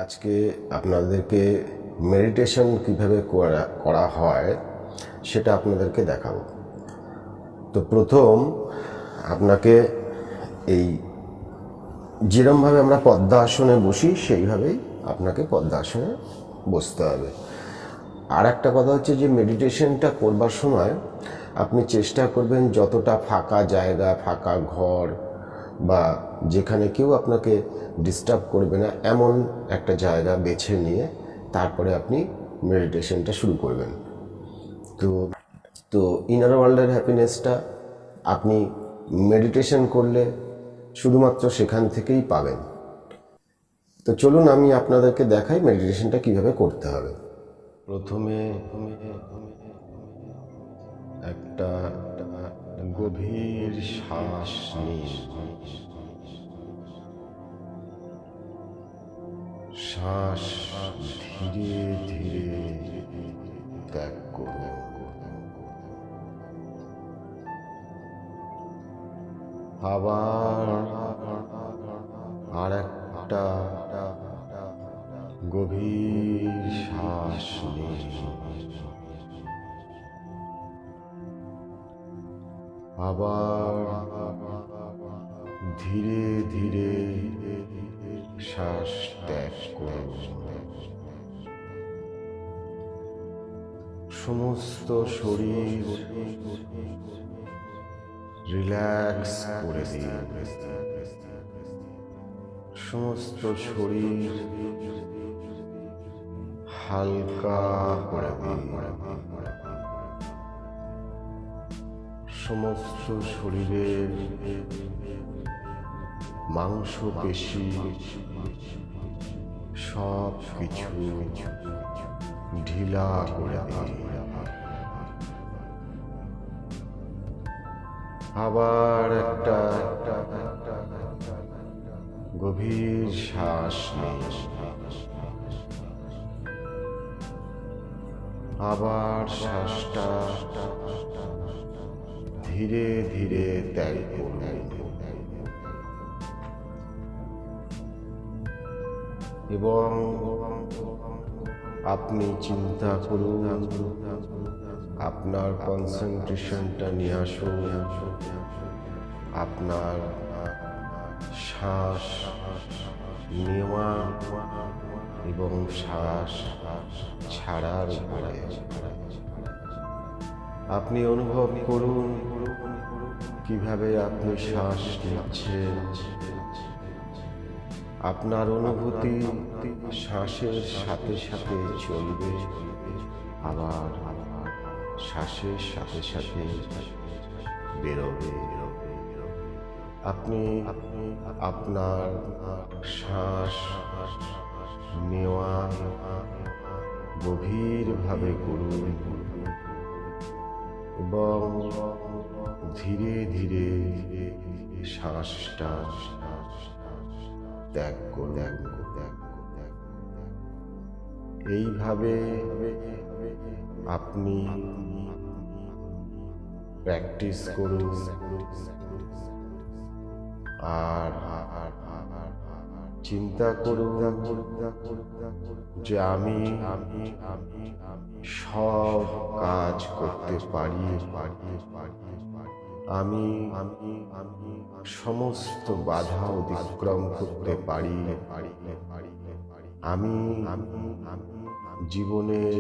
আজকে আপনাদেরকে মেডিটেশন কিভাবে করা হয় সেটা আপনাদেরকে দেখাবো। তো প্রথম আপনাকে এই যেরমভাবে আমরা পদ্মাসনে বসি সেইভাবেই আপনাকে পদ্মাসনে বসতে হবে। আর একটা কথা হচ্ছে যে মেডিটেশনটা করবার সময় আপনি চেষ্টা করবেন যতটা ফাঁকা জায়গা, ফাঁকা ঘর বা যেখানে কেউ আপনাকে ডিস্টার্ব করবে না এমন একটা জায়গা বেছে নিয়ে তারপরে আপনি মেডিটেশনটা শুরু করবেন। তো ইনার ওয়ার্ল্ডের হ্যাপিনেসটা আপনি মেডিটেশন করলে শুধুমাত্র সেখান থেকেই পাবেন। তো চলুন আমি আপনাদেরকে দেখাই মেডিটেশনটা কিভাবে করতে হবে। প্রথমে একটা গভীর শ্বাস নিন। শ্বাস ধীরে ধীরে ত্যাগ করুন। আবার আর একটা গভীর শ্বাস নিন। আবার ধীরে ধীরে শ্বাস ত্যাগ করুন। সমস্ত শরীর রিল্যাক্স করে দিন। সমস্ত শরীর হালকা করে দিন। সমস্ত শরীরের মাংসপেশি সব কিছু ঢিলা করে দিন। আবার একটা গভীর শ্বাস নিন। আবার শ্বাসটা ধীরে ধীরে ত্যাগ করুন। এবং আপনি চিন্তা করুন, আপনার কনসেন্ট্রেশনটা নিয়ে আসুন আপনার শ্বাস নেওয়া এবং শ্বাস ছাড়ার উপরে। আপনি অনুভব করুন কিভাবে আপনি শ্বাস নিচ্ছেন। আপনার অনুভূতি শ্বাসের সাথে সাথে চলবে, আবার শ্বাসের সাথে সাথে বেরোবে। আপনি আপনার শ্বাস নেওয়া গভীরভাবে করুন এবং ধীরে ধীরে শ্বাসটা ত্যাগ করুন। এইভাবে আপনি প্র্যাকটিস করুন। আর চিন্তা করুন যে আমি সব কাজ করতে পারি, আমি সমস্ত বাধা অতিক্রম করতে পারি, আমি জীবনের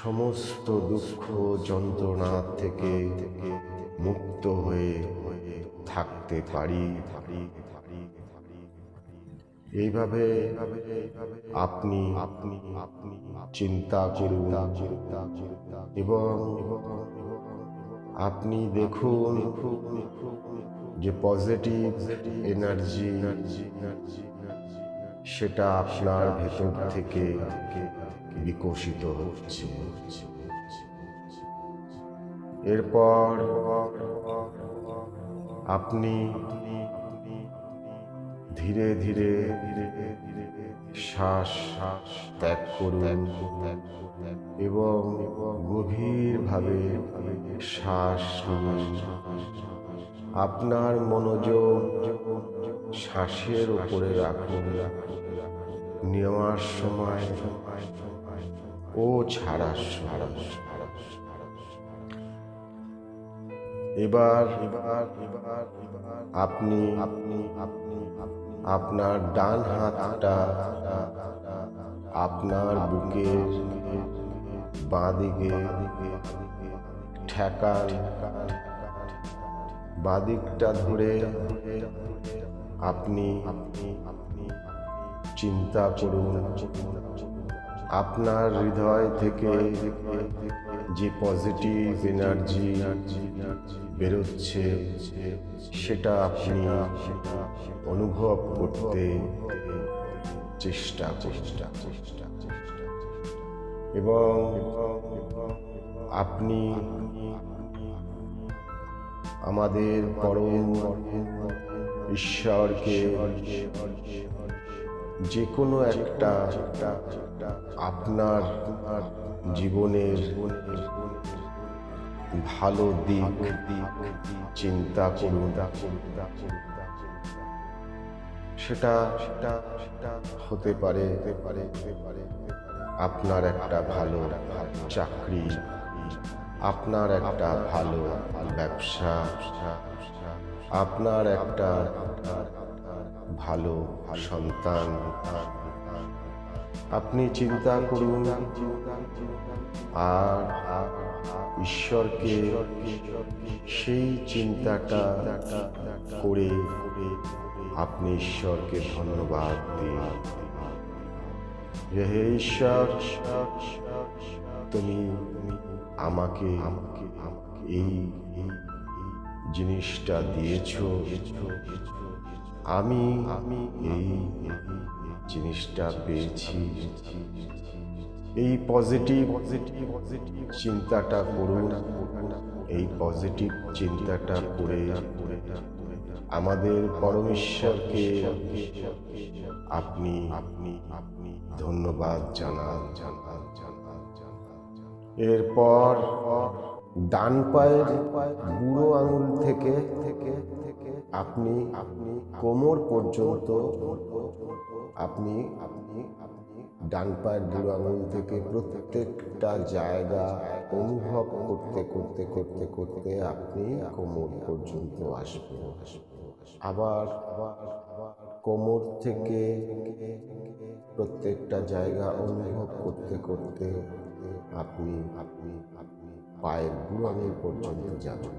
সমস্ত দুঃখ যন্ত্রণা থেকে মুক্ত হয়ে থাকতে পারি। এইভাবে আপনি চিন্তা করুন এবং আপনি দেখুন যে পজিটিভ এনার্জি সেটা আপনার ভেতর থেকে বিকশিত হচ্ছে। এরপর আপনি ধীরে ধীরে শ্বাস ত্যাগ করুন এবং গভীরভাবে শ্বাস নিন। আপনার মনোযোগ শ্বাসের উপরে রাখুন নেওয়ার সময় ও ছাড়ার সময়। এবার আপনি আপনার ডান হাতটা আপনার বুকের বাঁ দিকে ঠেকান, বাঁ দিকটা ধরে আপনি চিন্তা করুন আপনার হৃদয় থেকে যে পজিটিভ এনার্জি বেরোচ্ছে সেটা আপনি অনুভব করতে চেষ্টা এবং আপনি আমাদের পরম ঈশ্বরকে যে কোনো একটা আপনার জীবনের ভালো দিক চিন্তা করুন। সেটা হতে পারে আপনার একটা ভালো চাকরি, আপনার একটা ভালো ব্যবসা, আপনার একটা ভালো সন্তান। আপনি চিন্তা করুন আর ঈশ্বরকে সেই চিন্তাটা করে আপনি ঈশ্বরকে ধন্যবাদ দিন। হে ঈশ্বর, তুমি আমাকে এই জিনিসটা দিয়েছো, আমি এই জিনিসটা পেয়েছি। এই পজিটিভ চিন্তাটা করুন, এই পজিটিভ চিন্তাটা করে আমাদের পরমেশ্বরকে আপনি ধন্যবাদ জানান। এরপর ডান পায়ের বুড়ো আঙুল থেকে আপনি কোমর পর্যন্ত আপনি ডান পায়ের বুড়ো আঙুল থেকে প্রত্যেকটা জায়গা অনুভব করতে করতে করতে করতে আপনি কোমর পর্যন্ত আসবেন। আবার কোমর থেকে প্রত্যেকটা জায়গা অনুভব করতে করতে আপনি পায়ের বুড়ো আঙুল পর্যন্ত যাবেন।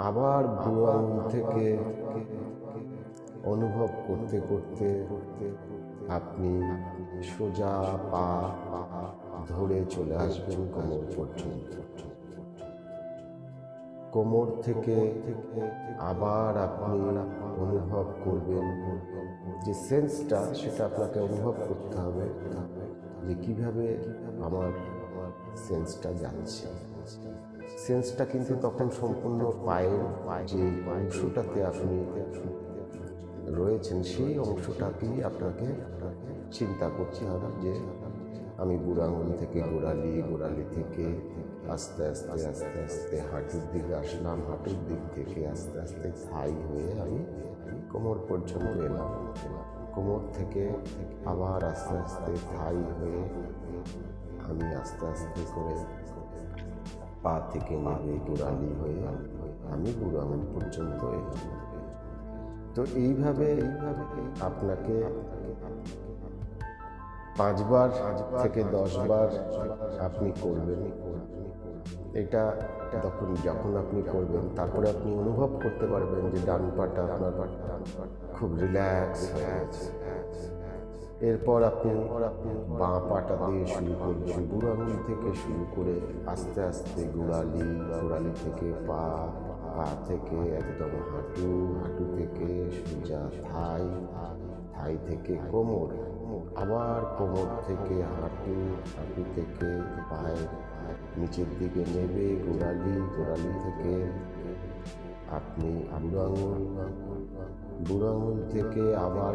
আবার বুড়ো আঙুল থেকে অনুভব করতে করতে আপনি সোজা পা ধরে চলে আসবেন কোমর পর্যন্ত। কোমর থেকে আবার আপনি অনুভব করবেন যে সেন্সটা, সেটা আপনাকে অনুভব করতে হবে যে কিভাবে আমার সেন্সটা যাচ্ছে। সেন্সটা কিন্তু তখন সম্পূর্ণ পায়ের যে অংশটাতে আপনি রয়েছেন সেই অংশটাকেই আপনাকে চিন্তা করতে হবে যে আমি বুড়ো আঙুল থেকে গোড়ালি থেকে আস্তে আস্তে আস্তে আস্তে হাঁটুর দিকে আসলাম, হাঁটুর দিক থেকে আস্তে আস্তে থাই হয়ে আমি কোমর পর্যন্ত এলাম। কোমর থেকে আবার আস্তে আস্তে থাই হয়ে আমি আস্তে আস্তে করে পা থেকে নেমে গোড়ালি হয়ে আমি বুড়ো আঙুল পর্যন্ত এলাম। তো এইভাবে আপনাকে 5 বার থেকে 10 বার আপনি করবেন। এটা যখন আপনি করবেন তারপরে আপনি অনুভব করতে পারবেন যে ডান পাটা আপনার খুব রিল্যাক্স হয়ে আছে। এরপর আপনি বাঁ পাটা দিয়ে শুরু করবেন, বুড়ো আঙুল থেকে শুরু করে আস্তে আস্তে গোড়ালি থেকে পা থেকে একদম হাঁটু থেকে সোজা থাই থেকে কোমর, আবার কোমর থেকে হাঁটু থেকে পায়ের নিচের দিকে নেবে গোড়ালি থেকে আপনি বুড়ো আঙুল থেকে আবার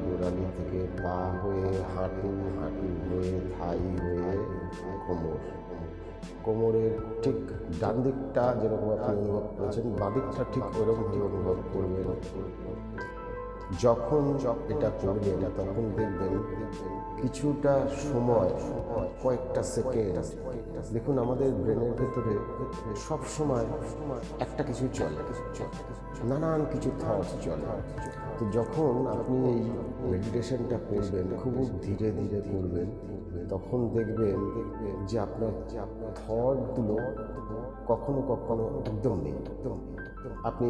গোড়ালি থেকে পা হয়ে হাঁটু হয়ে থাই হয়ে কোমরের ঠিক ডান দিকটা যেরকম আপনি অনুভব করেছেন বাঁ দিকটা ঠিক ওরকমভাবে অনুভব করবেন। যখন এটা করবেন তখন দেখবেন কিছুটা সময়, কয়েকটা সেকেন্ড, দেখুন আমাদের ব্রেনের ভেতরে সব সময় একটা কিছু চলে, নানান কিছু থটস চলে। তো যখন আপনি এই মেডিটেশনটা করবেন, খুব ধীরে ধীরে করবেন, তখন দেখবেন যে আপনার থটগুলো কখনো কখনো একদম নেই, আপনি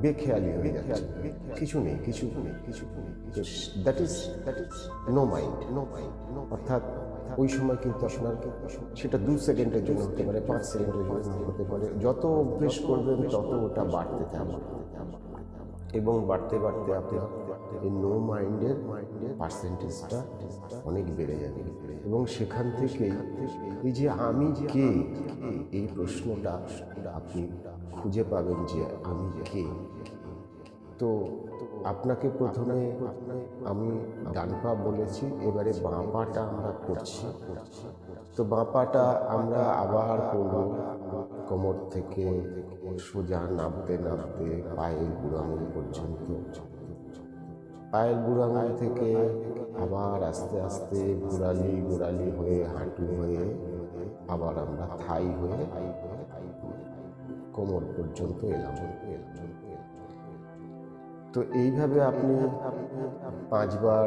বেখেয়ালি হয়ে যাচ্ছেন, কিছু নেই, কিছু নেই, কিছু নেই। দ্যাট ইজ নো মাইন্ড, অর্থাৎ ওই সময় কিন্তু আপনার সেটা 2 সেকেন্ডের জন্য হতে পারে, 5 সেকেন্ডের জন্য হতে পারে। যত অভ্যেস করবেন তত ওটা বাড়তে থাকবে এবং বাড়তে বাড়তে আপনার এই নো মাইন্ডের পার্সেন্টেজটা অনেক বেড়ে যাবে এবং সেখান থেকেই এই যে আমি কে, এই প্রশ্নটা আপনি খুঁজে পাবেন যে আমি কে। তো আপনাকে প্রথমে আমি ডান পা বলেছি, এবারে বাঁ পাটা আমরা করছি। তো বাঁ পাটা আমরা আবার করব কোমর থেকে সোজা নামতে নামতে পায়ের বুড়ো আঙুল পর্যন্ত, পায়ের বুড়ো আঙুল থেকে আবার আস্তে আস্তে গোড়ালি গোড়ালি হয়ে হাঁটু হয়ে আবার আমরা থাই হয়ে কোমর পর্যন্ত এলাম। তো এইভাবে আপনি 5 বার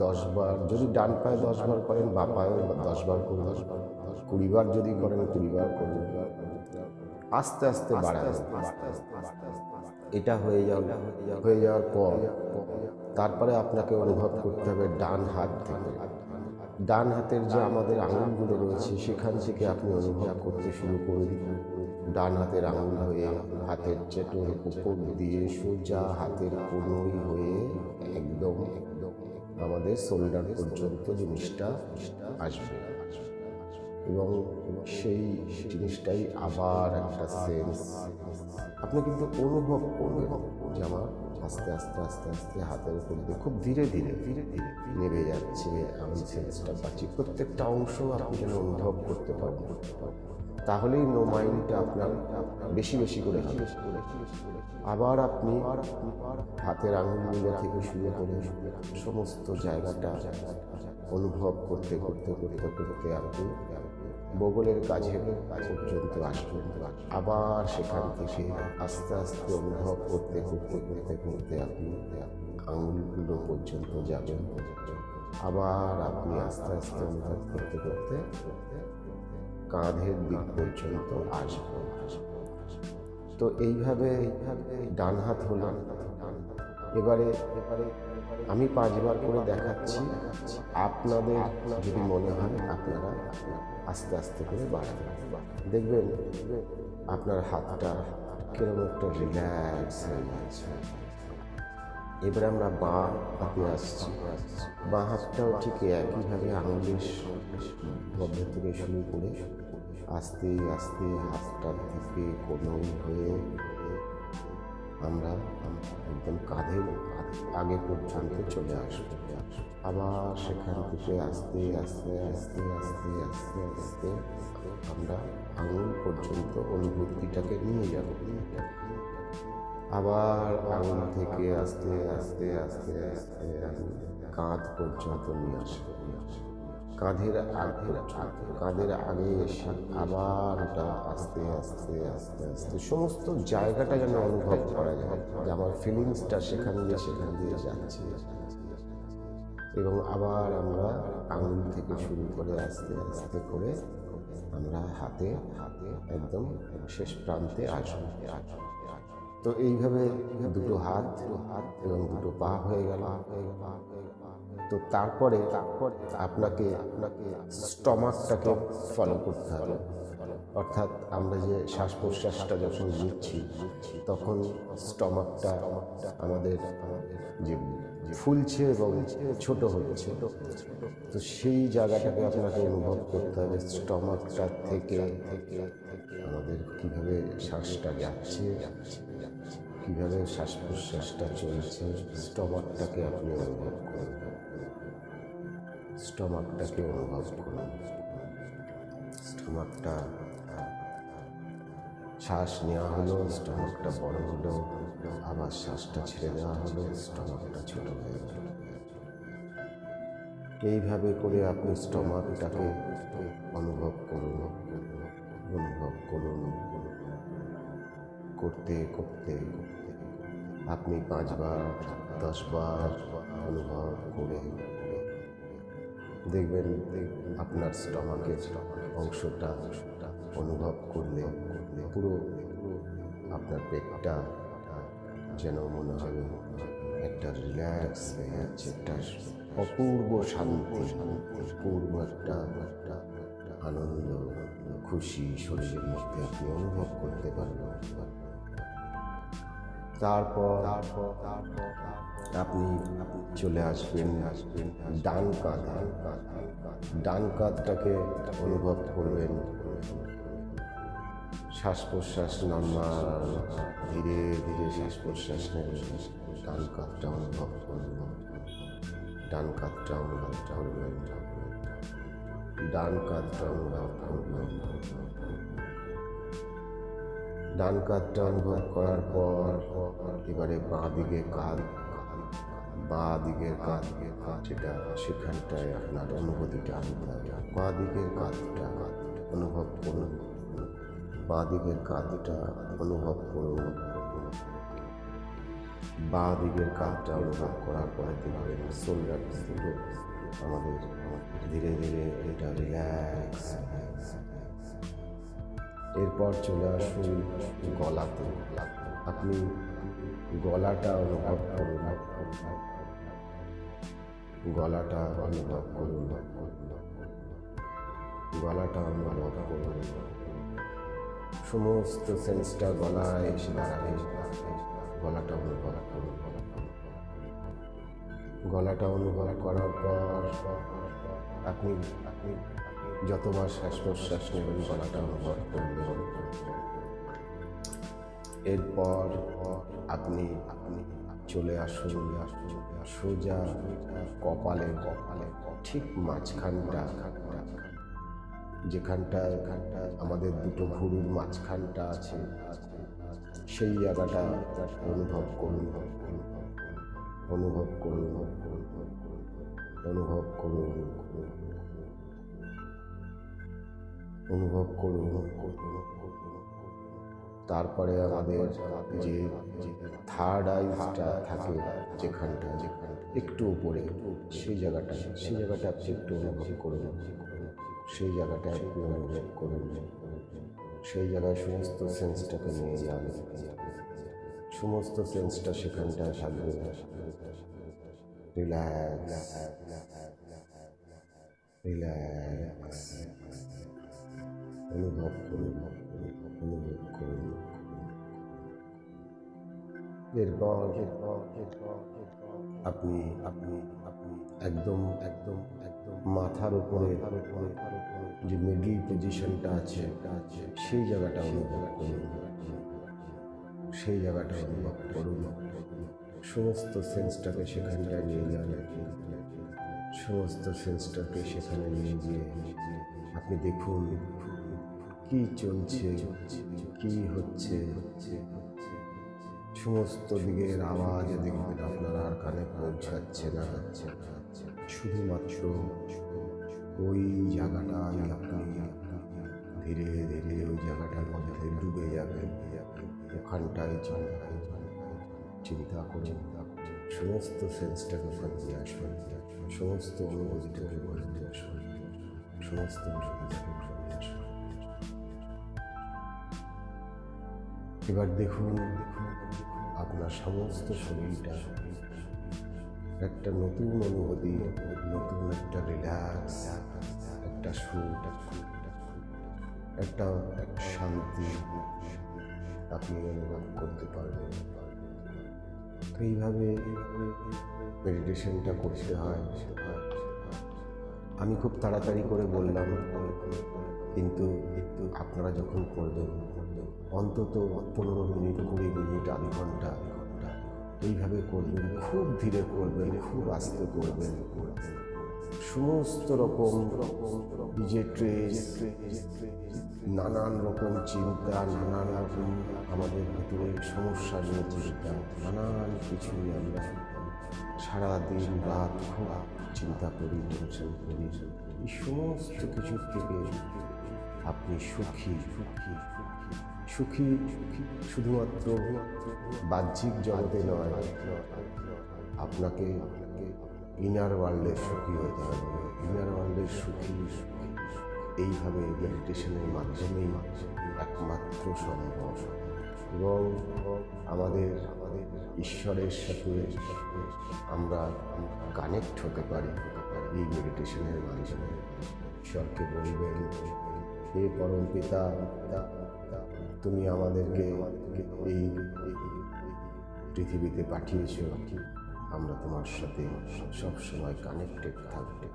10 বার, যদি ডান পায়ে 10 বার করেন বাঁ পায়েও 10 বার করবেন, 20 বার যদি করেন 20 বার করবেন, আস্তে আস্তে বাড়াবেন। এটা হয়ে যাওয়ার পর তারপরে আপনাকে অনুভব করতে হবে ডান হাত থেকে, ডান হাতের যে আমাদের আঙুলগুলো রয়েছে সেখান থেকে আপনি অনুভব করতে শুরু করুন। ডান হাতের আঙুল হয়ে হাতের চেটোর উপর দিয়ে সোজা হাতের কনুই হয়ে একদম আমাদের শোল্ডার পর্যন্ত জিনিসটা আসবে এবং সেই জিনিসটাই আবার একটা সেন্স আপনি কিন্তু অনুভব করবেন যে আমার আস্তে আস্তে আস্তে আস্তে হাতের উপর দিয়ে খুব ধীরে ধীরে ধীরে ধীরে নেমে যাচ্ছে। আমি সেন্সটা পাচ্ছি, প্রত্যেকটা অংশ আপনি যেন অনুভব করতে পারবেন, তাহলেই নো মাইন্ডটা আপনার বেশি বেশি করে হবে। আবার আপনি হাতের আঙুলগুলো থেকে শুরু করে সমস্ত জায়গাটা অনুভব করতে করতে করতে করতে আপনি বগলের কাছে পর্যন্ত আসবেন। আবার সেখান থেকে আস্তে আস্তে অনুভব করতে করতে করতে করতে আপনি আঙুলগুলো পর্যন্ত যাবেন। আবার আপনি আস্তে আস্তে অনুভব করতে করতে কাঁধের দিক পর্যন্ত আসবেন। তো এইভাবে ডান হাত হলো। এবারে আমি 5 বার করে দেখাচ্ছি, আপনাদের যদি মনে হয় আপনারা আস্তে আস্তে করে বাড়াবেন, দেখবেন আপনার হাতটা কিরকম একটা রিল্যাক্স হয়ে যাচ্ছে। এবারে আমরা বাঁ হাতে আসছি। বাঁ হাতটাও ঠিক একইভাবে আঙুলের মধ্য থেকে শুরু করে আস্তে আস্তে হাতটার দিকে কোনই হয়ে আমরা একদম কাঁধের আগে পর্যন্ত চলে আসবো। আবার সেখান থেকে আস্তে আস্তে আস্তে আস্তে আস্তে আস্তে আমরা আঙুল পর্যন্ত অনুভূতিটাকে নিয়ে যাব। আবার আঙুল থেকে আস্তে আস্তে আস্তে আস্তে কাঁধ পর্যন্ত নিয়ে আসবো। কাঁধের আগে এসে আবার এটা আস্তে আস্তে আস্তে আস্তে সমস্ত জায়গাটা যেন অনুভব করা যায় যে আমার ফিলিংসটা সেখান দিয়ে যাচ্ছে। এবং আবার আমরা আঙুল থেকে শুরু করে আস্তে আস্তে করে আমরা হাতে একদম শেষ প্রান্তে আসবো। তো এইভাবে দুটো হাত এবং দুটো পা হয়ে গেল। তো তারপরে আপনাকে স্টমাকটাকে ফলো করতে হবে, অর্থাৎ আমরা যে শ্বাস প্রশ্বাসটা যখন নিচ্ছি তখন স্টমাকটা আমাদের যে ফুলছে এবং ছোট হচ্ছে, তো সেই জায়গাটাকে আপনাকে অনুভব করতে হবে। স্টমাকটা থেকে আমাদের কীভাবে শ্বাসটা যাচ্ছে, কীভাবে শ্বাস প্রশ্বাসটা চলছে, স্টমাকটাকে আপনি অনুভব করুন। স্টমাকটাকে অনুভব করুন। স্টমাকটা শ্বাস নেওয়া হলো, স্টমাকটা বড় হলো, আবার শ্বাসটা ছেড়ে দেওয়া হলো, স্টমাকটা ছোট হয়ে গেল। এইভাবে করে আপনি স্টমাকটাকে অনুভব করুন, অনুভব করুন। করতে করতে আপনি 5 বার 10 বার অনুভব করে দেখবেন আপনার স্টমাকের অংশটা অনুভব করলে পুরো আপনার পেটটা যেন মনে হবে একটা রিল্যাক্স হয়ে যাচ্ছে, একটা অপূর্ব শান্তি, অপূর্ব একটা আনন্দ, খুশি শরীরের মধ্যে আপনি অনুভব করতে পারবেন। তারপর আপনি চলে আসবেন ডান কাঁধে। ডান কাঁধটাকে অনুভব করবেন। শ্বাস প্রশ্বাস নর্মাল, ধীরে ধীরে শ্বাস প্রশ্বাস নেবেন। ডান কাঁধটা অনুভব করবেন, ডান কাঁধটা অনুভব করবেন, ডান কাঁধটা অনুভব করবেন। ডান কাঁধটা অনুভব করার পর এবারে বাঁ দিকের কাঁধ, বাঁ দিকের কাঁধ যেটা, সেখানটায় আপনার অনুভূতিটা আনতে হবে। বাঁ দিকের কাঁধটা অনুভব করুন, বাঁ দিকের কাঁধটা অনুভব করুন। বাঁ দিকের কাঁধটা অনুভব করার পরে দেখবেন শোল্ডার দুটো আমাদের ধীরে ধীরে এটা রিল্যাক্স। এরপর চলে আসুন গলাতে। আপনি গলাটা অনুভব করুন, গলাটা অনুভব করুন, গলাটা অনুভব করুন। সমস্ত সেন্সটা গলায় এসে দাঁড়াবে। গলাটা অনুভব করুন। গলাটা অনুভব করার পর আপনি যতবার শ্বাস প্রশ্বাস নেবেন গলাটা অনুভব করবেন। এরপর আপনি চলে আসুন সোজা কপালে, ঠিক মাঝখানটা, যেখানটায় আমাদের দুটো ভুরুর মাঝখানটা আছে, সেই জায়গাটা অনুভব করুন, অনুভব করুন, অনুভব করুন, অনুভব করুন। তারপরে আমাদের যে থার্ড আইটা থাকে যেখানটা একটু উপরে, সেই জায়গাটা আপনি একটু অনুভব করুন, সেই জায়গাটা আপনি অনুভব করুন। সেই জায়গায় সমস্ত সেন্সটাকে নিয়ে যান, সমস্ত সেন্সটা সেখানটায় থাকবে। রিল্যাক্স, রিল্যাক্স, অনুভব করুন, অনুভব করুন। এরপর আপনি একদম মাথার উপরে যে মিডল পজিশনটা আছে সেই জায়গাটা অনুভব করুন, সেই জায়গাটা অনুভব করুন। সমস্ত সেন্সটাকে সেখানটায় নিয়ে যান, সমস্ত সেন্সটাকে সেখানে নিয়ে গিয়ে আপনি দেখুন কি চলছে, কি হচ্ছে। সমস্ত দিকের আওয়াজ দেখবেন আপনার আর কানে পৌঁছাচ্ছে না, শুধুমাত্র ওই জায়গাটাই আপনি ধীরে ধীরে ওই জায়গাটার মধ্যে ডুবে যাবেন। ওখানটায় চিন্তা করুন, সমস্ত সেন্সটাকে ওখানে নিয়ে আসুন, সমস্ত অনুভূতিটাকে ওখানে নিয়ে আসুন, সমস্ত অনুভূতিটাকে ওখানে নিয়ে আসুন। এবার দেখুন আপনার সমস্ত শরীরটা একটা নতুন অনুভূতি, নতুন একটা রিল্যাক্স, একটা সুখ, একটা শান্তি আপনি অনুভব করতে পারবেন। তো এইভাবে মেডিটেশনটা করতে হয়। আমি খুব তাড়াতাড়ি করে বললাম, কিন্তু আপনারা যখন করবেন অন্তত 15 মিনিট, 20 মিনিট, আধ ঘন্টা এইভাবে করবেন। খুব ধীরে করবেন, খুব আস্তে করবেন, সমস্ত রকম ডিজেট্রেস, নানান রকম চিন্তা, নানান রকম আমাদের ভিতরে সমস্যা নিয়ে চিন্তা, নানান কিছুই আমরা সারাদিন রাত খুব চিন্তা করি, টেনশন করি। এই সমস্ত কিছুর থেকে আপনি সুখী সুখী সুখী শুধুমাত্র বাহ্যিক জগতে নয়, আপনাকে ইনার ওয়ার্ল্ডের সুখী হতে হবে। ইনার ওয়ার্ল্ডের সুখী এইভাবে মেডিটেশনের মাধ্যমেই একমাত্র সম্ভব। এবং আমাদের ঈশ্বরের সাথে আমরা কানেক্ট হতে পারি এই মেডিটেশনের মাধ্যমে। ঈশ্বরকে বলবেন, হে পরম পিতা, তুমি আমাদেরকে এই পৃথিবীতে পাঠিয়েছ, আমরা তোমার সাথে সবসময় কানেক্টেড থাকবো।